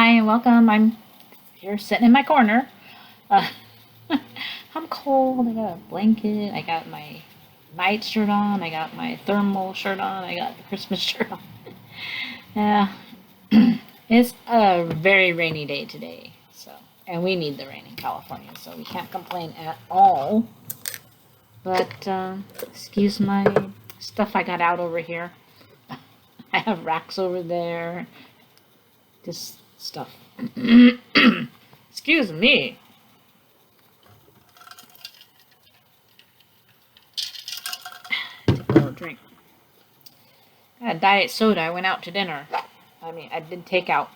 Hi, welcome. I'm here sitting in my corner. Uh, I'm cold. I got a blanket. I got my night shirt on. I got my thermal shirt on. I got the Christmas shirt on. Yeah, it's a very rainy day today. And we need the rain in California, so we can't complain at all. But excuse my stuff I got out over here. I have racks over there. Just stuff. Excuse me. Take a little drink. I had diet soda. I went out to dinner. I did takeout.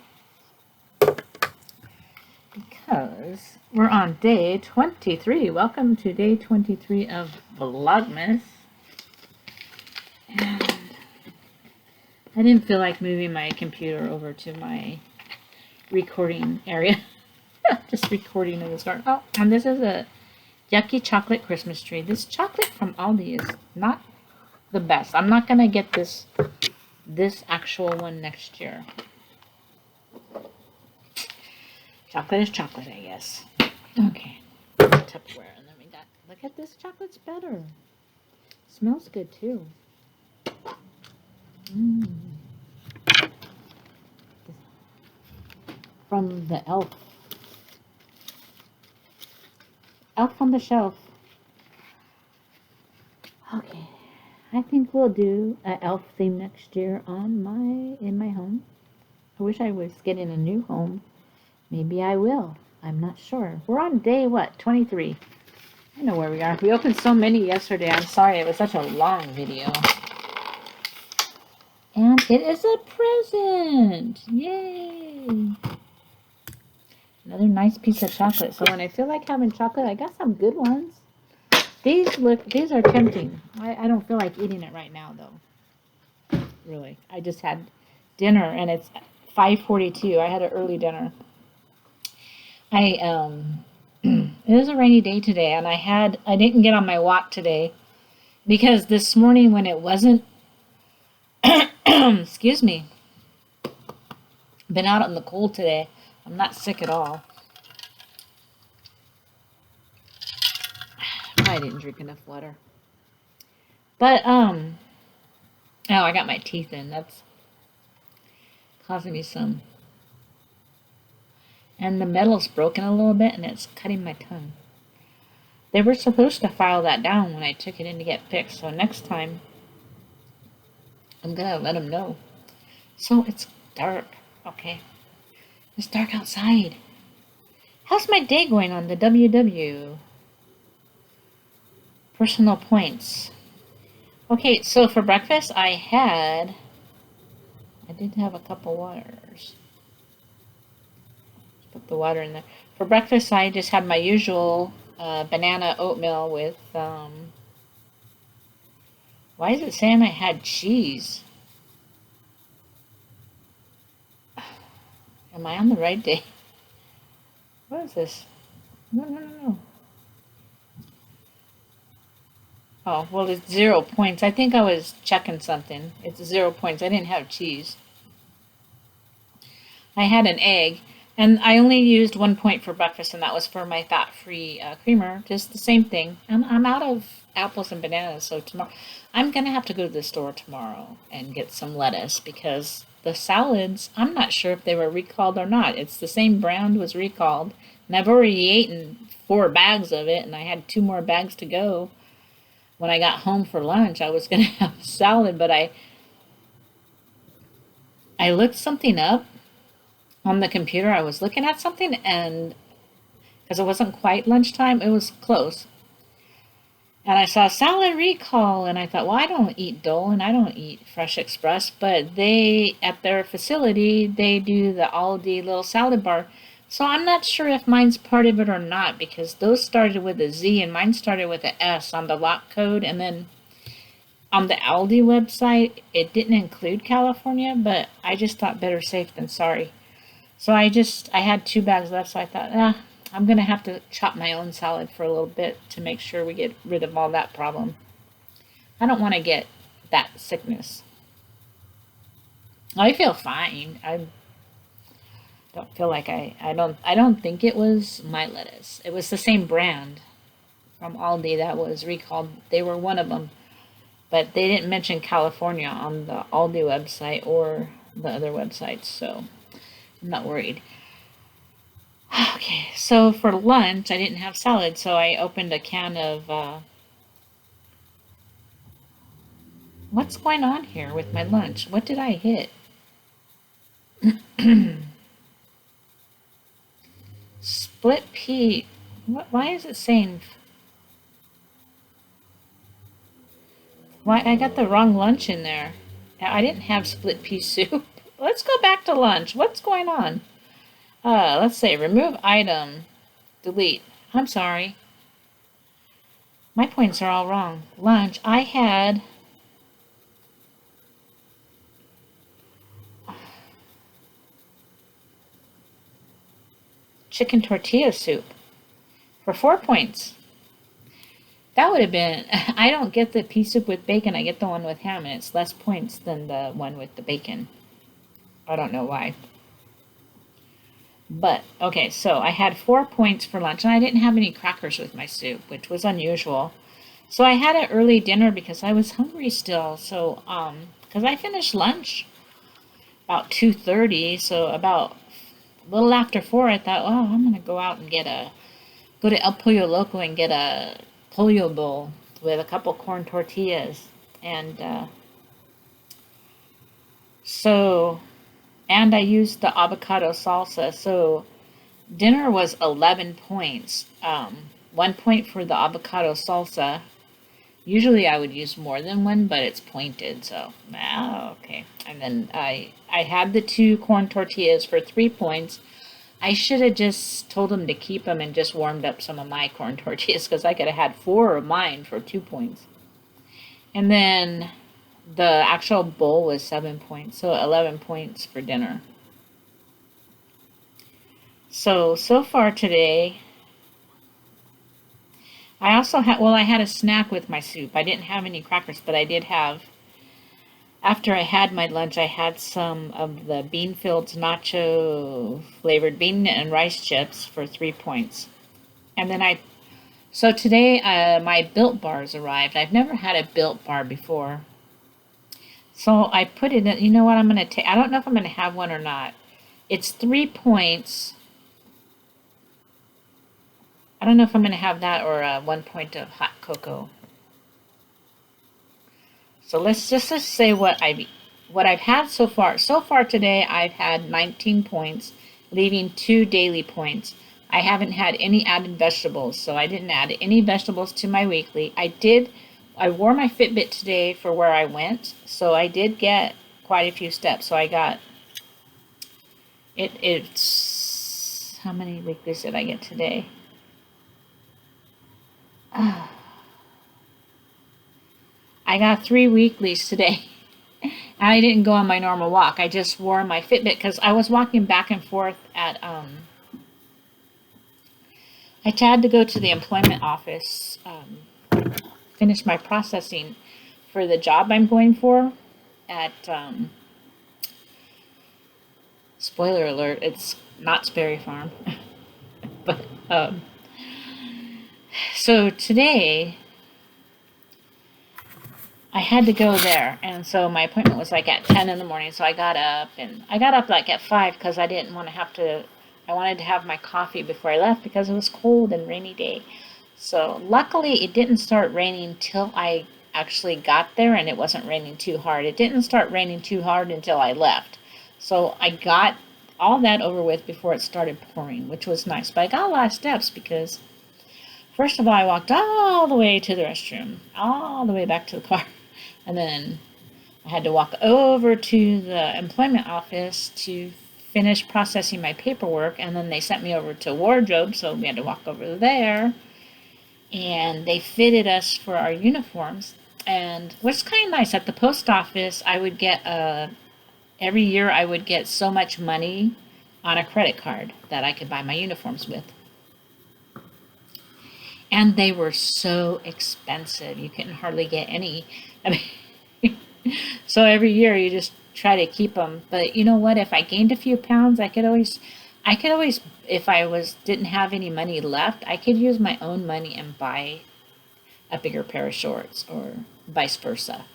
Because we're on day 23. Welcome to day 23 of Vlogmas. And I didn't feel like moving my computer over to my recording area. Just recording in this garden. Oh, and this is a yucky chocolate Christmas tree. This chocolate from Aldi is not the best. I'm not going to get this actual one next year. Chocolate is chocolate, I guess. Okay. Tupperware. And then we got, look at this, chocolate's better. Smells good too. From the elf. Elf on the shelf. Okay. I think we'll do an elf theme next year in my home. I wish I was getting a new home. Maybe I will. I'm not sure. We're on day, what, 23. I know where we are. We opened so many yesterday. I'm sorry. It was such a long video. And it is a present. Yay. Another nice piece of chocolate. So when I feel like having chocolate, I got some good ones. These are tempting. I don't feel like eating it right now, though. Really. I just had dinner, and it's 5:42. I had an early dinner. It was a rainy day today, and I didn't get on my walk today because this morning when it wasn't, excuse me, been out in the cold today. I'm not sick at all. I didn't drink enough water. But, oh, I got my teeth in. That's causing me some. And the metal's broken a little bit, and it's cutting my tongue. They were supposed to file that down when I took it in to get fixed, so next time, I'm going to let them know. So, it's dark, okay? It's dark outside. How's my day going on the WW? Personal points. Okay, so for breakfast, I did have a couple waters. Put the water in there. For breakfast, I just had my usual banana oatmeal with, why is it saying I had cheese? Am I on the right day? What is this? No. Oh, well, it's 0 points. I think I was checking something. It's 0 points. I didn't have cheese. I had an egg, and I only used 1 point for breakfast, and that was for my fat-free creamer. Just the same thing. I'm out of apples and bananas, so tomorrow I'm going to have to go to the store tomorrow and get some lettuce because the salads, I'm not sure if they were recalled or not. It's the same brand was recalled, and I've already eaten 4 bags of it, and I had 2 more bags to go. When I got home for lunch, I was going to have salad, but I looked something up on the computer. I was looking at something, and because it wasn't quite lunchtime, it was close. And I saw salad recall, and I thought, well, I don't eat Dole, and I don't eat Fresh Express, but at their facility, they do the Aldi little salad bar. So I'm not sure if mine's part of it or not, because those started with a Z, and mine started with an S on the lot code, and then on the Aldi website, it didn't include California, but I just thought better safe than sorry. So I had 2 bags left, so I thought, I'm going to have to chop my own salad for a little bit to make sure we get rid of all that problem. I don't want to get that sickness. I feel fine. don't feel like I don't think it was my lettuce. It was the same brand from Aldi that was recalled. They were one of them, but they didn't mention California on the Aldi website or the other websites, so I'm not worried. Okay, so for lunch, I didn't have salad, so I opened a can of, what's going on here with my lunch? What did I hit? Split pea. Why is it saying, why I got the wrong lunch in there? I didn't have split pea soup. Let's go back to lunch. What's going on? Let's say remove item, delete. I'm sorry. My points are all wrong. Lunch, I had chicken tortilla soup for 4 points. That would have been, I don't get the pea soup with bacon, I get the one with ham, and it's less points than the one with the bacon. I don't know why. But, okay, so I had 4 points for lunch, and I didn't have any crackers with my soup, which was unusual. So I had an early dinner because I was hungry still. So, because I finished lunch about 2:30, so about a little after 4, I thought, oh, I'm going to go out and go to El Pollo Loco and get a pollo bowl with a couple corn tortillas. And and I used the avocado salsa. So dinner was 11 points. 1 point for the avocado salsa. Usually I would use more than one, but it's pointed, so, okay. And then I had the 2 corn tortillas for 3 points. I should have just told them to keep them and just warmed up some of my corn tortillas, because I could have had 4 of mine for 2 points. And then the actual bowl was 7 points, so 11 points for dinner. So far today, I also had, well, I had a snack with my soup. I didn't have any crackers, but I did have, after I had my lunch, I had some of the Beanfields nacho flavored bean and rice chips for 3 points. And then so today my Built Bars arrived. I've never had a Built Bar before. So I put it in, you know what, I'm going to take, I don't know if I'm going to have one or not. It's 3 points. I don't know if I'm going to have that or 1 point of hot cocoa. So let's just say what I've had so far. So far today, I've had 19 points, leaving 2 daily points. I haven't had any added vegetables, so I didn't add any vegetables to my weekly. I wore my Fitbit today for where I went, so I did get quite a few steps. So I got, it's, how many weeklies did I get today? I got 3 weeklies today. And I didn't go on my normal walk. I just wore my Fitbit because I was walking back and forth at, I had to go to the employment office, finish my processing for the job I'm going for at, spoiler alert, it's not Sperry Farm. But, so today, I had to go there, and so my appointment was like at 10 in the morning, so I got up like at 5 because I didn't want to I wanted to have my coffee before I left because it was cold and rainy day. So luckily it didn't start raining till I actually got there, and it wasn't raining too hard. It didn't start raining too hard until I left. So I got all that over with before it started pouring, which was nice. But I got a lot of steps because first of all, I walked all the way to the restroom, all the way back to the car. And then I had to walk over to the employment office to finish processing my paperwork. And then they sent me over to wardrobe, so we had to walk over there. And they fitted us for our uniforms. And what's kind of nice, at the post office, I would get, every year I would get so much money on a credit card that I could buy my uniforms with. And they were so expensive. You couldn't hardly get any. I mean, so every year you just try to keep them. But you know what? If I gained a few pounds, I could always I could always, if I didn't have any money left, I could use my own money and buy a bigger pair of shorts or vice versa.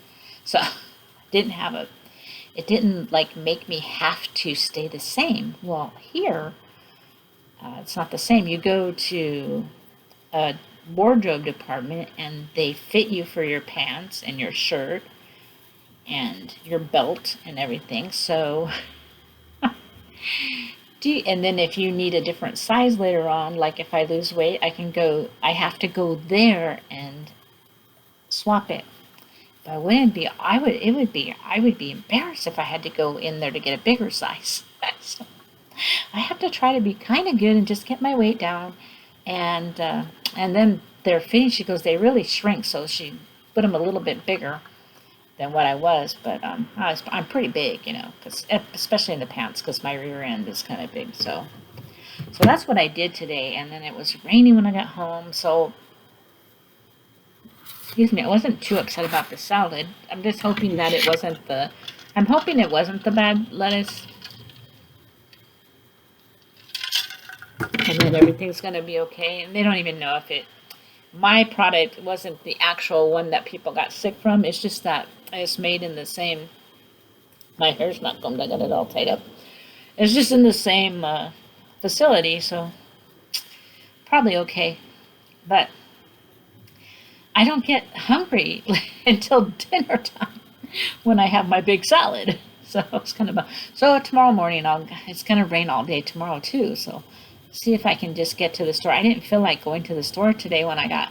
So didn't have a, it didn't like make me have to stay the same. Well, here, it's not the same. You go to a wardrobe department and they fit you for your pants and your shirt and your belt and everything. So, and then if you need a different size later on, like if I lose weight, I have to go there and swap it. But I would be embarrassed if I had to go in there to get a bigger size. So I have to try to be kind of good and just get my weight down. And then they're fitting, she goes, they really shrink. So she put them a little bit bigger than what I was. But I'm pretty big, cause, especially in the pants because my rear end is kind of big. So that's what I did today. And then it was raining when I got home. So, excuse me, I wasn't too upset about the salad. I'm just hoping that I'm hoping it wasn't the bad lettuce. And then everything's going to be okay. And they don't even know if my product wasn't the actual one that people got sick from. It's just that it's made in the same, my hair's not combed, I got it all tied up. It's just in the same facility, so probably okay. But I don't get hungry until dinner time when I have my big salad. So it's kind of so tomorrow morning it's going to rain all day tomorrow too. So see if I can just get to the store. I didn't feel like going to the store today when of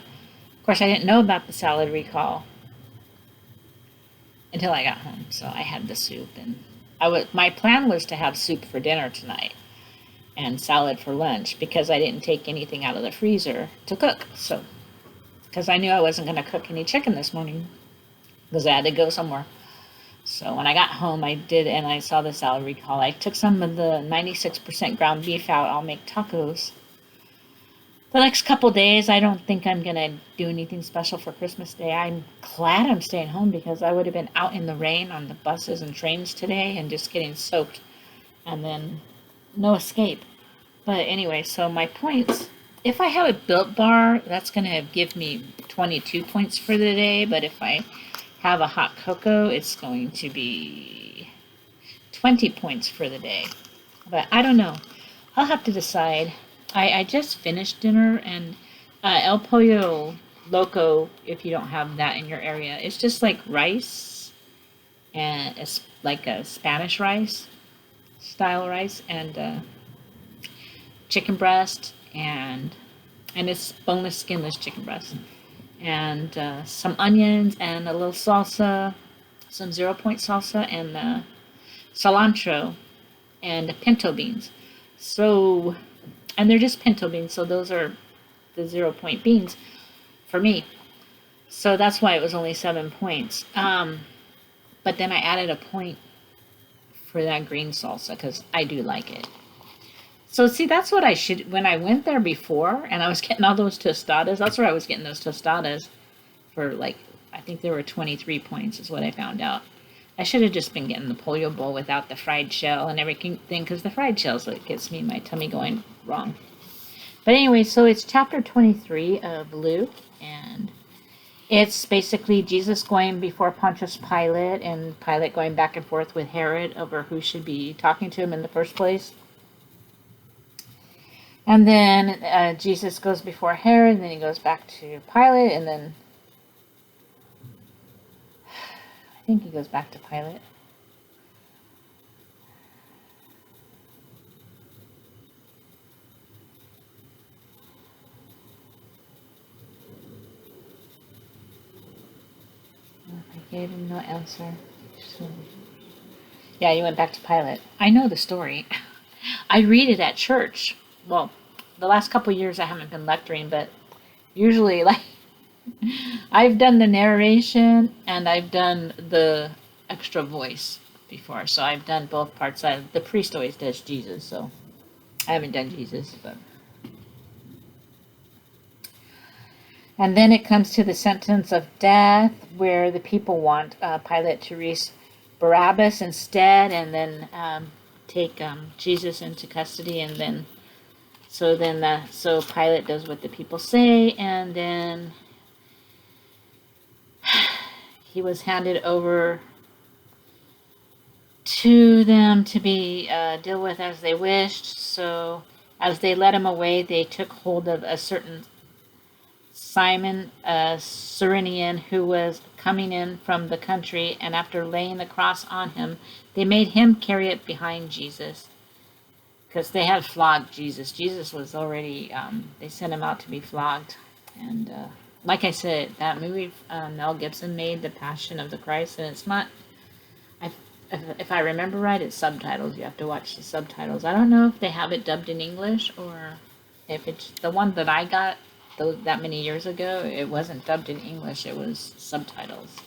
course I didn't know about the salad recall until I got home. So I had the soup and my plan was to have soup for dinner tonight and salad for lunch because I didn't take anything out of the freezer to cook. So because I knew I wasn't going to cook any chicken this morning because I had to go somewhere. So when I got home, I did, and I saw the salad recall. I took some of the 96% ground beef out. I'll make tacos. The next couple days, I don't think I'm going to do anything special for Christmas Day. I'm glad I'm staying home because I would have been out in the rain on the buses and trains today and just getting soaked. And then no escape. But anyway, so my points, if I have a Built Bar, that's going to give me 22 points for the day. But if I have a hot cocoa, it's going to be 20 points for the day. But I don't know. I'll have to decide. I just finished dinner, and El Pollo Loco, if you don't have that in your area, it's just like rice, and it's like a Spanish rice style rice, and chicken breast, and it's boneless, skinless chicken breast. And some onions and a little salsa, some 0-point salsa, and cilantro and pinto beans. So, and they're just pinto beans, so those are the 0-point beans for me. So that's why it was only 7 points. But then I added a point for that green salsa because I do like it. So see, that's what I should, when I went there before and I was getting all those tostadas, that's where I was getting those tostadas for like, I think there were 23 points is what I found out. I should have just been getting the pollo bowl without the fried shell and everything because the fried shell's what gets me my tummy going wrong. But anyway, so it's chapter 23 of Luke, and it's basically Jesus going before Pontius Pilate and Pilate going back and forth with Herod over who should be talking to him in the first place. And then Jesus goes before Herod, and then he goes back to Pilate, and then I think he goes back to Pilate. I gave him no answer. So, yeah, he went back to Pilate. I know the story. I read it at church. Well, the last couple years I haven't been lecturing, but usually, like, I've done the narration and I've done the extra voice before. So I've done both parts. The priest always does Jesus, so I haven't done Jesus, but. And then it comes to the sentence of death, where the people want Pilate to release Barabbas instead, and then take Jesus into custody, and then so Pilate does what the people say, and then he was handed over to them to be dealt with as they wished. So as they led him away, they took hold of a certain Simon, a Cyrenian, who was coming in from the country, and after laying the cross on him, they made him carry it behind Jesus, because they had flogged Jesus. Jesus was already, they sent him out to be flogged. And like I said, that movie Mel Gibson made, The Passion of the Christ, and it's not, if I remember right, it's subtitles. You have to watch the subtitles. I don't know if they have it dubbed in English, or if it's the one that I got that many years ago, it wasn't dubbed in English, it was subtitles.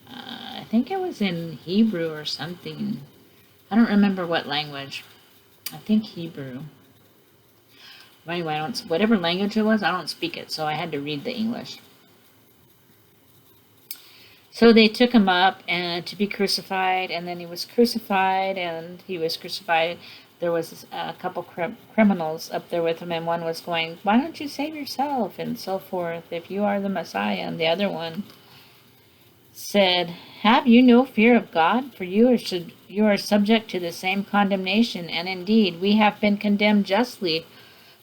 I think it was in Hebrew or something. I don't remember what language. I think Hebrew. But anyway, whatever language it was, I don't speak it, so I had to read the English. So they took him up and to be crucified, and then he was crucified, There was a couple criminals up there with him, and one was going, "Why don't you save yourself?" and so forth, "if you are the Messiah." And the other one said, "Have you no fear of God? For you are subject to the same condemnation, and indeed we have been condemned justly,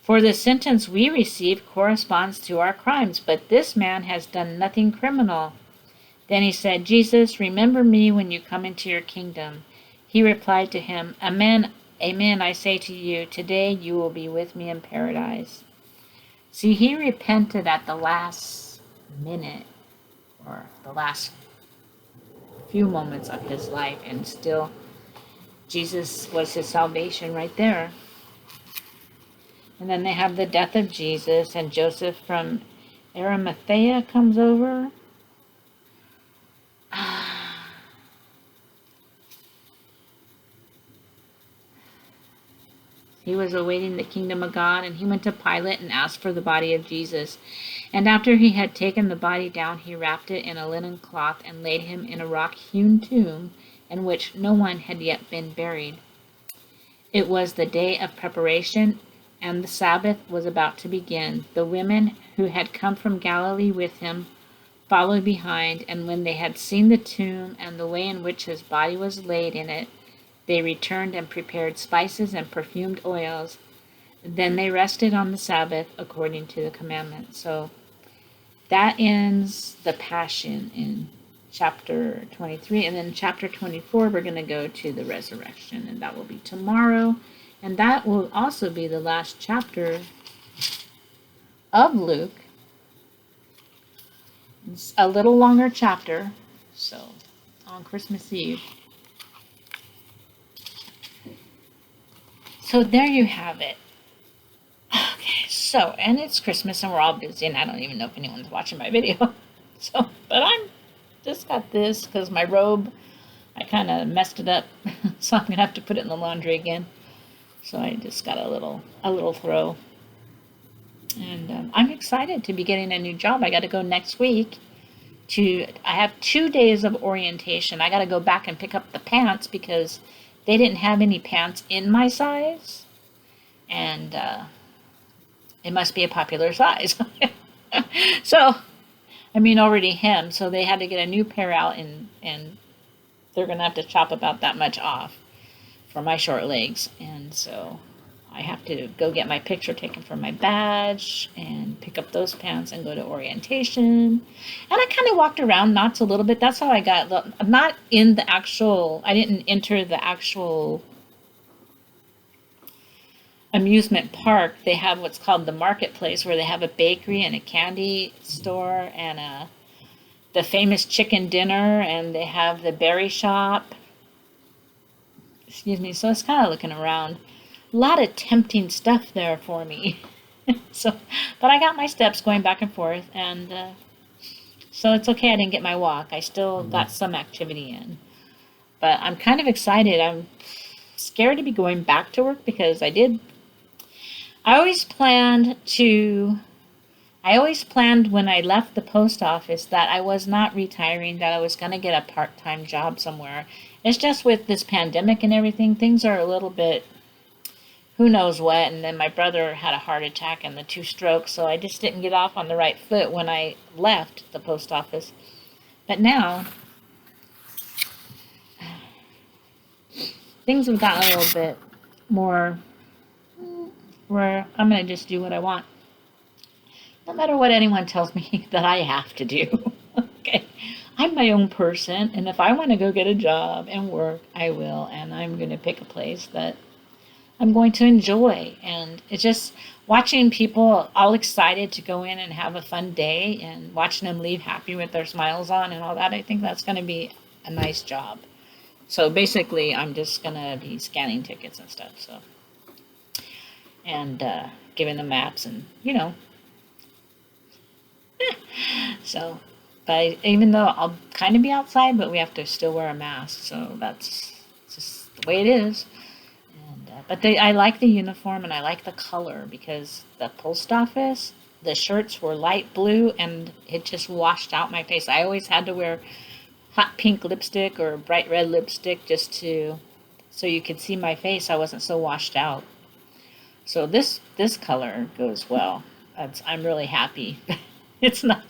for the sentence we receive corresponds to our crimes, but this man has done nothing criminal." Then he said, "Jesus, remember me when you come into your kingdom." He replied to him, "Amen, amen, I say to you, today you will be with me in paradise." See, he repented at the last minute, or the last few moments of his life, and still Jesus was his salvation right there. And then they have the death of Jesus, and Joseph from Arimathea comes over. He was awaiting the kingdom of God, and he went to Pilate and asked for the body of Jesus. And after he had taken the body down, he wrapped it in a linen cloth and laid him in a rock-hewn tomb in which no one had yet been buried. It was the day of preparation, and the Sabbath was about to begin. The women who had come from Galilee with him followed behind, and when they had seen the tomb and the way in which his body was laid in it, they returned and prepared spices and perfumed oils. Then they rested on the Sabbath according to the commandment. So that ends the Passion in chapter 23. And then chapter 24, we're going to go to the resurrection, and that will be tomorrow. And that will also be the last chapter of Luke. It's a little longer chapter, so on Christmas Eve. So there you have it. Okay, so, and it's Christmas and we're all busy, and I don't even know if anyone's watching my video. So, but I'm just got this because my robe, I kind of messed it up. So I'm going to have to put it in the laundry again. So I just got a little throw. And I'm excited to be getting a new job. I got to go next week. I have 2 days of orientation. I got to go back and pick up the pants because they didn't have any pants in my size, and it must be a popular size. So, I mean, already hemmed, so they had to get a new pair out, and they're going to have to chop about that much off for my short legs, and so I have to go get my picture taken for my badge and pick up those pants and go to orientation. And I kind of walked around Knott's a little bit. That's how I got, I'm not in the actual, I didn't enter the actual amusement park. They have what's called the marketplace, where they have a bakery and a candy store and the famous chicken dinner, and they have the berry shop. Excuse me. So it's kind of looking around. A lot of tempting stuff there for me. So, but I got my steps going back and forth, and so it's okay I didn't get my walk. I still got some activity in. But I'm kind of excited. I'm scared to be going back to work because I always planned when I left the post office that I was not retiring, that I was going to get a part-time job somewhere. It's just with this pandemic and everything, things are a little bit who knows what. And then my brother had a heart attack and the 2 strokes, so I just didn't get off on the right foot when I left the post office. But now, things have gotten a little bit more where I'm going to just do what I want. No matter what anyone tells me that I have to do. Okay. I'm my own person, and if I want to go get a job and work, I will, and I'm going to pick a place that I'm going to enjoy. And it's just watching people all excited to go in and have a fun day and watching them leave happy with their smiles on and all that. I think that's going to be a nice job. So basically, I'm just going to be scanning tickets and stuff. So, and giving them maps and, you know. So, but even though I'll kind of be outside, but we have to still wear a mask. So that's just the way it is. And, but I like the uniform and I like the color because the post office, the shirts were light blue and it just washed out my face. I always had to wear hot pink lipstick or bright red lipstick just so you could see my face. I wasn't so washed out. So this color goes well. I'm really happy. It's not,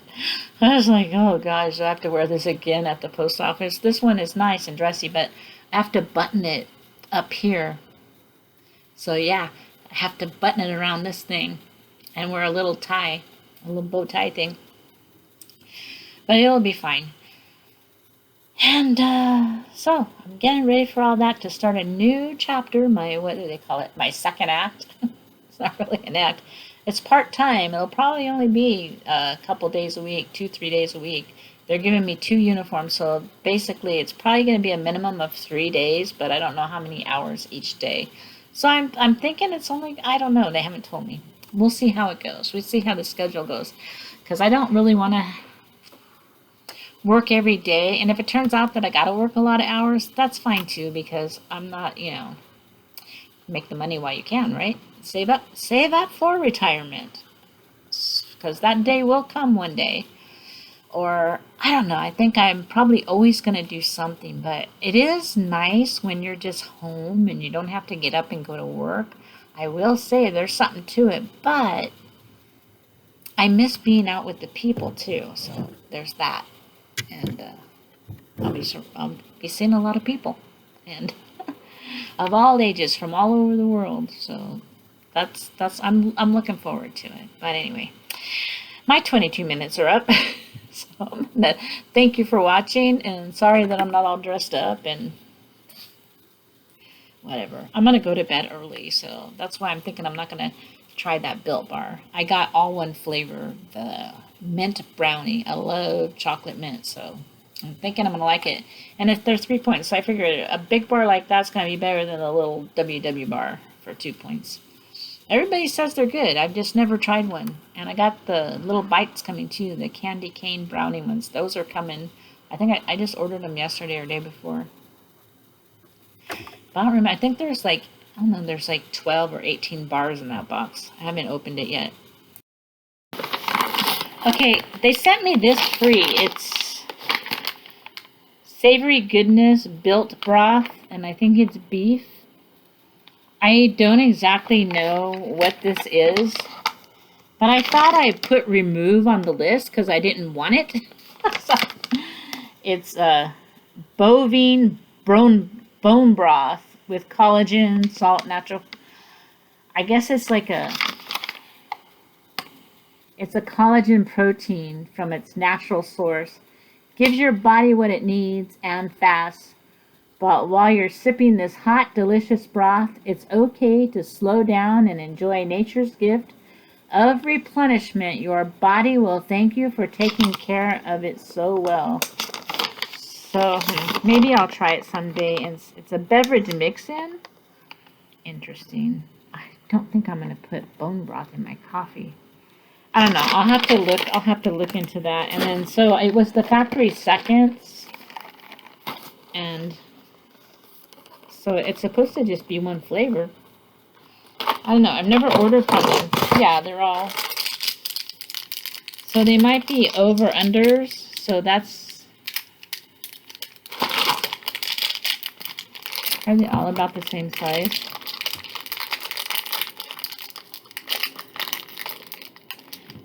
I was like, oh gosh, I have to wear this again at the post office. This one is nice and dressy, but I have to button it up here. So yeah, I have to button it around this thing and wear a little tie, a little bow tie thing. But it'll be fine. And so I'm getting ready for all that to start a new chapter, what do they call it? My second act. It's not really an act. It's part-time. It'll probably only be a couple days a week, 2-3 days a week. They're giving me 2 uniforms, so basically it's probably going to be a minimum of 3 days, but I don't know how many hours each day. So I'm thinking it's only, I don't know, they haven't told me. We'll see how it goes. We'll see how the schedule goes, because I don't really want to work every day, and if it turns out that I got to work a lot of hours, that's fine too, because I'm not, make the money while you can, right? Save up for retirement, because that day will come one day. Or I don't know, I think I'm probably always going to do something, but it is nice when you're just home and you don't have to get up and go to work. I will say there's something to it, but I miss being out with the people too, so there's that. And I'll be seeing a lot of people, and of all ages from all over the world. So I'm looking forward to it. But anyway, my 22 minutes are up. So I'm gonna thank you for watching, and sorry that I'm not all dressed up and whatever. I'm gonna go to bed early, so that's why I'm thinking I'm not gonna try that Built Bar. I got all one flavor, the mint brownie. I love chocolate mint, so I'm thinking I'm gonna like it. And if they're 3 points, so I figured a big bar like that's gonna be better than a little WW bar for 2 points. Everybody says they're good. I've just never tried one. And I got the little bites coming too, the candy cane brownie ones. Those are coming. I think I just ordered them yesterday or day before. But I don't remember. I think there's like, I don't know, there's like 12 or 18 bars in that box. I haven't opened it yet. Okay, they sent me this free. It's Savory Goodness Built Broth, and I think it's beef. I don't exactly know what this is, but I thought I put remove on the list because I didn't want it. So, it's bovine bone broth with collagen, salt, natural. I guess it's like it's a collagen protein from its natural source. Gives your body what it needs and fast. But while you're sipping this hot, delicious broth, it's okay to slow down and enjoy nature's gift of replenishment. Your body will thank you for taking care of it so well. So maybe I'll try it someday. It's a beverage mix-in. Interesting. I don't think I'm going to put bone broth in my coffee. I don't know. I'll have to look into that. And then, so it was the factory seconds. And so it's supposed to just be one flavor. I don't know. I've never ordered from them. Yeah, they're all. So they might be over-unders. So that's. Are they all about the same size?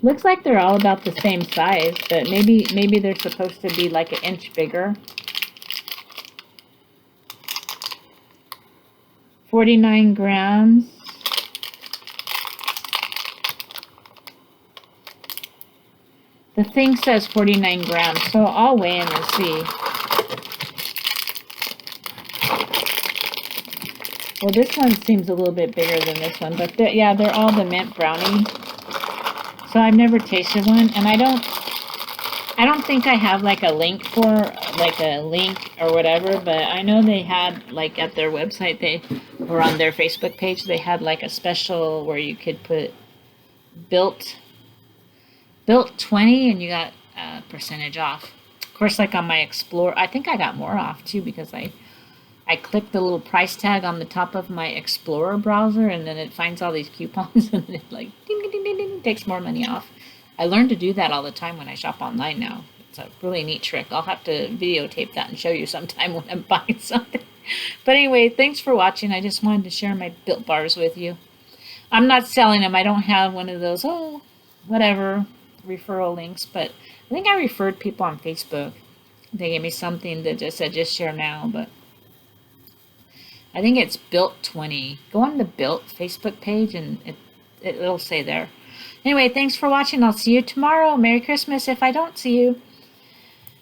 Looks like they're all about the same size, but maybe they're supposed to be like an inch bigger. 49 grams. The thing says 49 grams, so I'll weigh in and see. Well, this one seems a little bit bigger than this one, but yeah, they're all the mint brownie. So I've never tasted one, and I don't think I have like a link or whatever, but I know they had like at their website or on their Facebook page, they had like a special where you could put built 20 and you got a percentage off. Of course, like on my Explorer, I think I got more off too because I clicked the little price tag on the top of my Explorer browser, and then it finds all these coupons and it like ding, ding, ding, ding, takes more money off. I learned to do that all the time when I shop online now. It's a really neat trick. I'll have to videotape that and show you sometime when I'm buying something. But anyway, thanks for watching. I just wanted to share my Built Bars with you. I'm not selling them. I don't have one of those, whatever, referral links. But I think I referred people on Facebook. They gave me something that just said, just share now, but I think it's Built 20. Go on the Built Facebook page and it'll say there. Anyway, thanks for watching. I'll see you tomorrow. Merry Christmas if I don't see you.